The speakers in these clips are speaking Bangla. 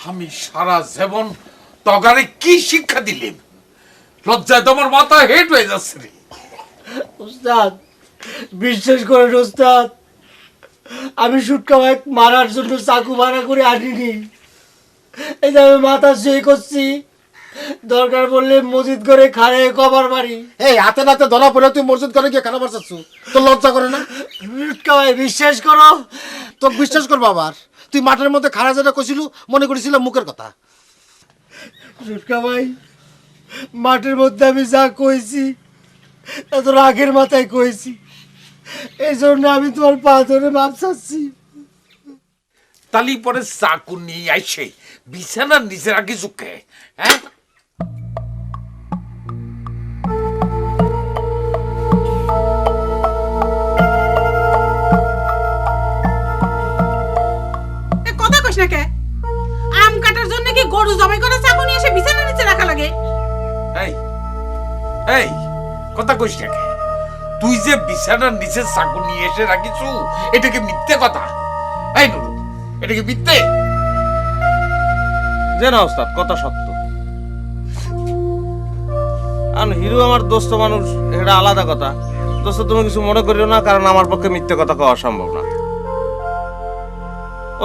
আমি সারা জীবন তগারে কি শিক্ষা দিলাম? লজ্জায় তোমার মাথা হেট হয়ে যাচ্ছে রে। উস্তাদ, বিশ্বাস করেন উস্তাদ, আমি সুটকা ভাই মারার জন্য চাকু ভাড়া করে আনিনি। এই যে আমি মাথা শুয়ে করছি, দরকার পড়লে মসজিদ করে খাড়ে কবার মারি। এই হাতে নাতে ধরা পড়ে তুই মসজিদ করে গিয়ে কেন বাঁচাচ্ছ? তোর লজ্জা করে না? সুটকা ভাই বিশ্বাস করো। তোকে বিশ্বাস করবো আবার? তুই মাঠের মধ্যে খাড়া যেটা কইছিল মনে করেছিলাম মুখের কথা। সুটকা ভাই, মাঠের মধ্যে আমি যা কইছি এত রাগের মাথায় কইছি, এই জন্য আমি তোমার পা ধরে মাপ চাচ্ছি। তালি পরে চাকু নিয়ে আইসে বিছানার নিচে রাখি চুকে। হ্যাঁ, কথা কইস না কে? আম কাটার জন্য কি গরু জবাই করে চাকু নিয়ে এসে বিছানার নিচে রাখা লাগে? এই এই কথা কইস না কে? তুই যে বিছানার নিচে চাকু নিয়ে এসে রাখিছু, এটা কি মিথ্যে কথা? এই নুরু, এটা কি মিথ্যে? যে না ওস্তাদ, কথা সত্য। আর হিরো আমার দোস্ত মানুষ, এটা আলাদা কথা। দোস্ত তুমি কিছু মনে করিও না, কারণ আমার পক্ষে মিথ্যে কথা কওয়া সম্ভব না।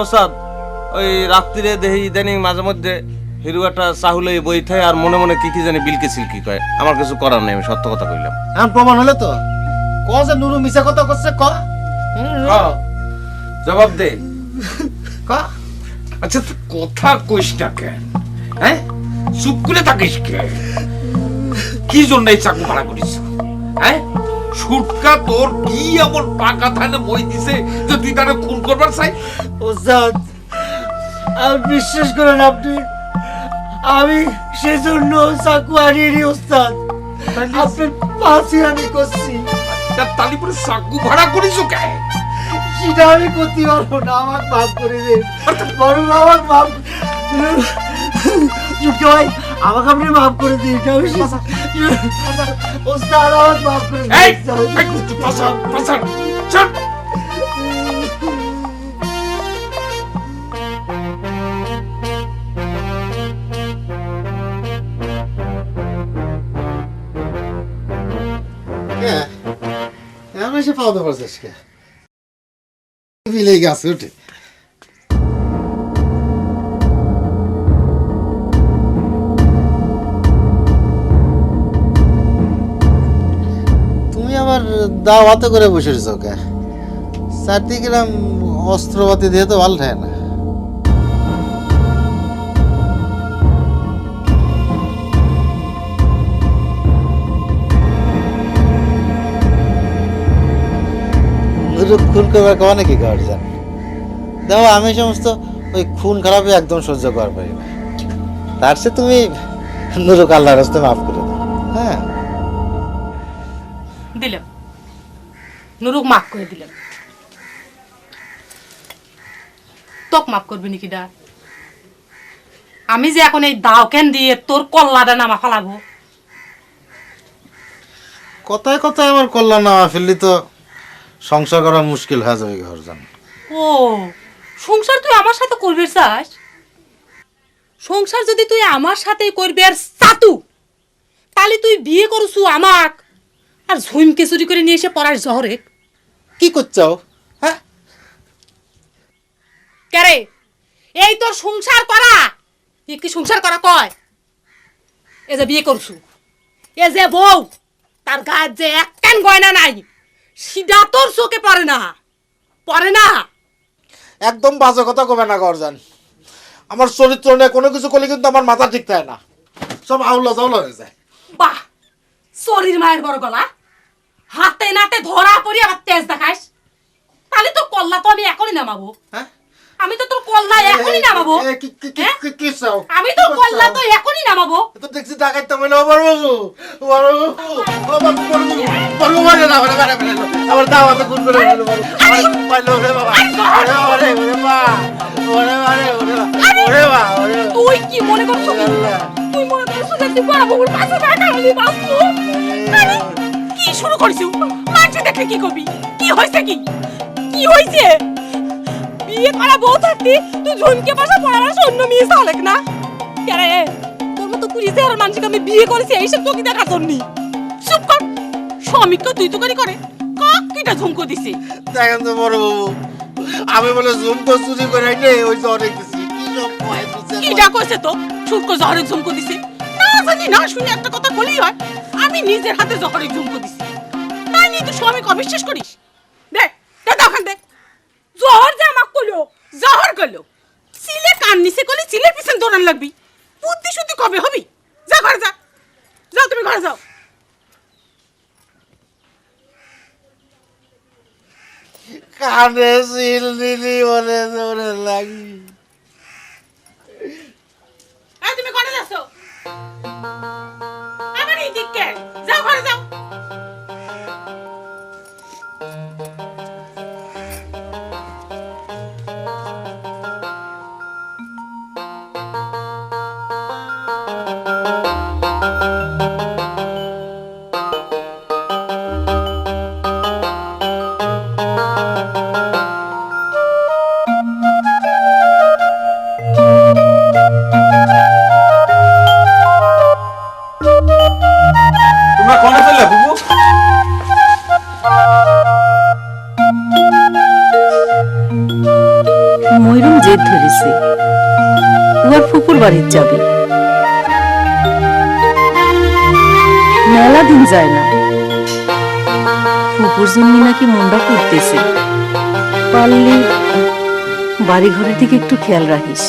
ওস্তাদ, ওই রাত্রিরে দেখি ইদানিং মাঝে মধ্যে হিরো একটা চাহুলে বই থাকে আর মনে মনে কি কি জানি বিলকে সিলকি কয়। আমার কিছু করার নেই, আমি সত্য কথা কইলাম। এখন প্রমাণ হলে তো ক যে নুরু মিছা কথা করছে, ক জবাব দে। ক। আচ্ছা তুই কথা কইস না কেন? হ্যাঁ, চুপ করে থাকিস কে? কি জন্য এই চাকু ভাড়া করিস? হ্যাঁ, সুটকা তোর কি এমন পাকা থানে বই দিছে যে তুই তারে খুন করবার চাই? উস্তাদ, আর বিশ্বাস করেন আপনি, আমি সেজন্য চাকু আনিনি উস্তাদ, আপনার পাশে আমি করছি। তালি পরে চাকু ভাড়া করিস কে? সেটা আমি করতে পারবো না, আমাকে মাফ করে দিন। বড় আমাকে মাফ, সুটকা ভাই আমাকে আপনি মাফ করে দিন। উস্তাদ আমাকে মাফ করে দিন। এই পাশা পাশা চল। এখন এসে পাওয়া তো পারছিস কে? বিলে গেছে উঠে। তুমি আবার দাওয়াতে করে বসে রয়েছ কে? 4 গ্রাম অস্ত্রপাতি দিয়ে তো ভালো থাকে না। খুন করবার কওয়া নাকি গার্জিয়ান? দেখো আমি সমস্ত ওই খুন খারাপে একদম সহ্য করতে পারি না। তার সে তুমি নুরুক আল্লাহর রাস্তে মাফ করে দাও। হ্যাঁ, দিলাম, নুরুক মাফ করে দিলাম। তোক মাফ করবি নাকি ডা? আমি যে এখন এই দাও কেন দিয়ে তোর কল্লাটা নামা ফালাবো? কথায় কথায় আমার কল্যাণ না ফেললি তো সংসার করা মুশকিল হয়ে যাবে গার্জিয়ান। ও, সংসার তুই আমার সাথে করবি চাস? সংসার যদি তুই আমার সাথে করবি আর সাতু, তাহলে তুই বিয়ে করছু আমাক আর ঝুমকে চুরি করে নিয়ে এসে পড়ার জহরে। কি করছাও? হ্যাঁ, কেরে এই তোর সংসার করা? তুই কি সংসার করা কয়? এ যে বিয়ে করছু, এ যে বউ, তার গায়ে যে একটান গয়না নাই, সিধা তোর চোখে পড়ে না, পড়ে না? একদম বাজে কথা কবে না গার্জিয়ান। আমার চরিত্র নিয়ে কোনো কিছু করলে কিন্তু আমার মাথা ঠিক থাকে না, সব আউলা জাউলা হয়ে যায়। বাহ, শরীর মায়ের বড় গলা, হাতে নাতে ধরা পড়ি আবার তেজ দেখাস। তাহলে তো কল্লা তো আমি এখনই নামাবো। হ্যাঁ, আমি তো তোর কল্লা এখনই নামাবো। কি চাও? আমি তো কল্লা তো এখনই নামাবো। তো দেখছি ডাকাইতে বলে ও বড় বাবু, ও বড় বাবু, ও বাবু, বড় বাবু মারে না, মারে মারে মারে আমার দাওয়াতে খুন করে ফেললো বড় পাইলো রে বাবা, ওরে ওরে ওরে মা, ওরে মারে ওরে ওরে মা, ওরে। তুই কি মনে করছিস? তুই মনে করছিস যে তুই বড় বাবুর পাশে থাকা হলি বাবু? আরে কি শুরু করিস? মাঝে দেখে কি করবি? কি হইছে? কি কি হইছে? বিয়ে করা বউ থাকতি তুই ঝুমকে বসে পড়াবার অন্য মেয়ে চালেক না কেরে তোর মতো পুলিশে আর মানুষকে আমি বিয়ে করেছি এইসব তোকে দেখার জন্য চুপ কর স্বামীকে তুই তো করে কাক কিটা ঝুমকো দিছে দেখেন তো বড় বাবু আমি বলে ঝুমকো চুরি করে আইনে ওই জ্বরে গেছি কি সব কয় বুঝছেন? কিটা কইছে তো ছুটকো জহরে ঝুমকো দিছে না জানি না শুনি একটা কথা বলি হয় আমি নিজের হাতে জহরে ঝুমকো দিছি তাই নিয়ে তুই স্বামীকে অবিশ্বাস করিস দেখ দেখান দেখ জহর যে আমাক কইলো জহর কইলো চিলে কান নিচে কইলে চিলের পিছন দৌড়ান লাগবি বুদ্ধি শুদ্ধি কবে হবি যা ঘরে যা যাও তুমি ঘরে যাও কানে সিল দিলি বলে জোরে লাগি এই তুমি ঘরে যাচ্ছ আবার এই দিকে যাও ঘরে যাও তোমরা কোনে চলে বুবু? ময়ূরম জেদ ধরেছে উহার ফুপুর বাড়ির যাবে মেলা দিন যায় না ফুপুর জন্য নাকি মনটা করতেছে পারলে বাড়ি ঘরের দিকে একটু খেয়াল রাখিস